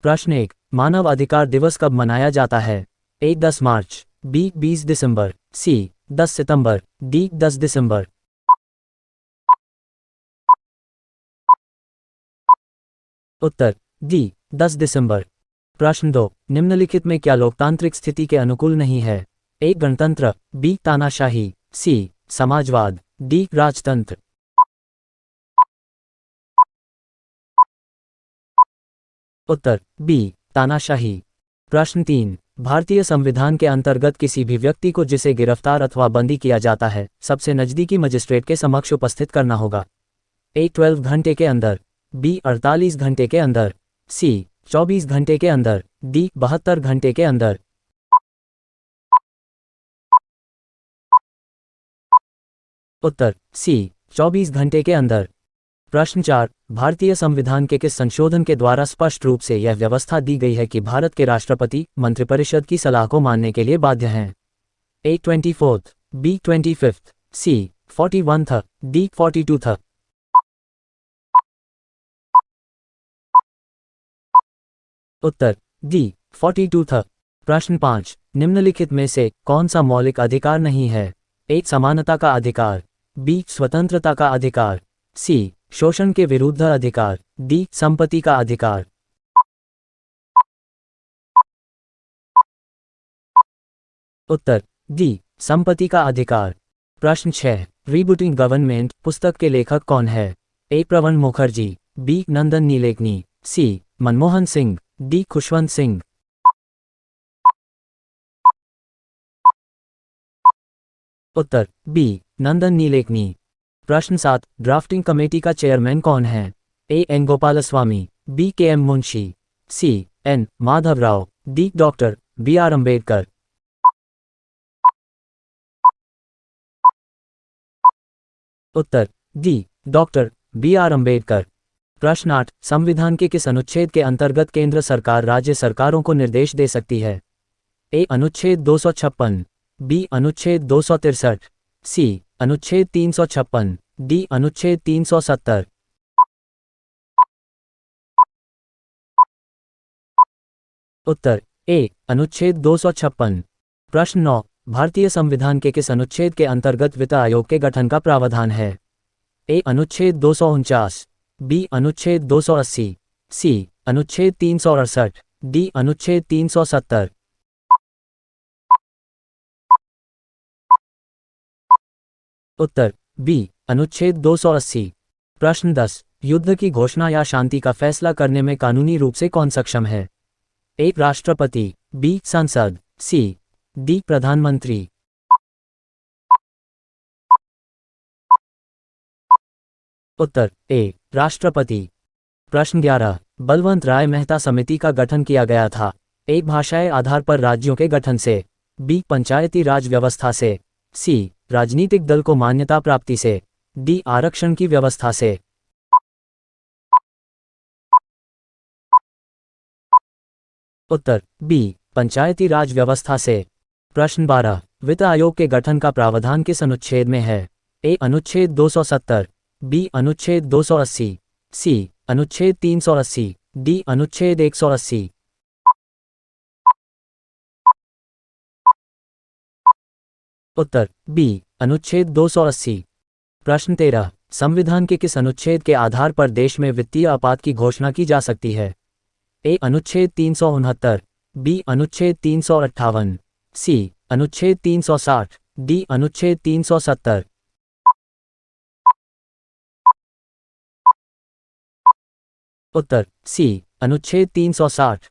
प्रश्न 1, मानव अधिकार दिवस कब मनाया जाता है? ए 10 मार्च, बी 20 दिसंबर, सी 10 सितंबर, डी 10 दिसंबर। उत्तर डी 10 दिसंबर। प्रश्न 2, निम्नलिखित में क्या लोकतांत्रिक स्थिति के अनुकूल नहीं है? ए गणतंत्र, बी तानाशाही, सी समाजवाद, डी राजतंत्र। उत्तर बी तानाशाही। प्रश्न 3, भारतीय संविधान के अंतर्गत किसी भी व्यक्ति को जिसे गिरफ्तार अथवा बंदी किया जाता है सबसे नजदीकी मजिस्ट्रेट के समक्ष उपस्थित करना होगा? ए 12 घंटे के अंदर, बी 48 घंटे के अंदर, सी 24 घंटे के अंदर, डी 72 घंटे के अंदर। उत्तर सी 24 घंटे के अंदर। प्रश्न 4, भारतीय संविधान के किस संशोधन के द्वारा स्पष्ट रूप से यह व्यवस्था दी गई है कि भारत के राष्ट्रपति मंत्रिपरिषद की सलाह को मानने के लिए बाध्य हैं? ए 24th, बी 25th, सी 41th, डी 42th। उत्तर डी 42th। प्रश्न 5, निम्नलिखित में से कौन सा मौलिक अधिकार नहीं है? ए समानता का अधिकार, बी स्वतंत्रता का अधिकार, सी शोषण के विरुद्ध अधिकार, डी संपत्ति का अधिकार। उत्तर डी संपत्ति का अधिकार। प्रश्न 6, रीबूटिंग गवर्नमेंट पुस्तक के लेखक कौन है? A Pranab Mukherjee, B Nandan Nilekani, C Manmohan Singh, D Khushwant Singh. उत्तर बी नंदन नीलेकनी। प्रश्न 7, ड्राफ्टिंग कमेटी का चेयरमैन कौन है? A N Gopalaswami, B K M Munshi, C N Madhava Rao, D doctor B R Ambedkar. उत्तर D doctor B R Ambedkar. प्रश्न 8, संविधान के किस अनुच्छेद के अंतर्गत केंद्र सरकार राज्य सरकारों को निर्देश दे सकती है? ए अनुच्छेद 256, बी अनुच्छेद 263, सी अनुच्छेद 356, डी अनुच्छेद 370। उत्तर ए अनुच्छेद 256। प्रश्न 9, भारतीय संविधान के किस अनुच्छेद के अंतर्गत वित्त आयोग के गठन का प्रावधान है? ए अनुच्छेद 249, बी अनुच्छेद 280, सी अनुच्छेद 368, डी अनुच्छेद 370। उत्तर बी अनुच्छेद 280। प्रश्न 10, युद्ध की घोषणा या शांति का फैसला करने में कानूनी रूप से कौन सक्षम है? ए राष्ट्रपति, बी संसद, सी डी प्रधानमंत्री। उत्तर ए राष्ट्रपति। प्रश्न 11, बलवंत राय मेहता समिति का गठन किया गया था? ए भाषाई आधार पर राज्यों के गठन से, बी पंचायती राज व्यवस्था से, सी राजनीतिक दल को मान्यता प्राप्ति से, डी आरक्षण की व्यवस्था से। उत्तर बी पंचायती राज व्यवस्था से। प्रश्न 12, वित्त आयोग के गठन का प्रावधान किस अनुच्छेद में है? ए अनुच्छेद 270, बी अनुच्छेद 280, सी अनुच्छेद 380, डी अनुच्छेद 180। उत्तर बी अनुच्छेद 280। प्रश्न 13, संविधान के किस अनुच्छेद के आधार पर देश में वित्तीय आपात की घोषणा की जा सकती है? ए अनुच्छेद 369, बी अनुच्छेद 358, सी अनुच्छेद 360, डी अनुच्छेद 370। उत्तर सी अनुच्छेद 360।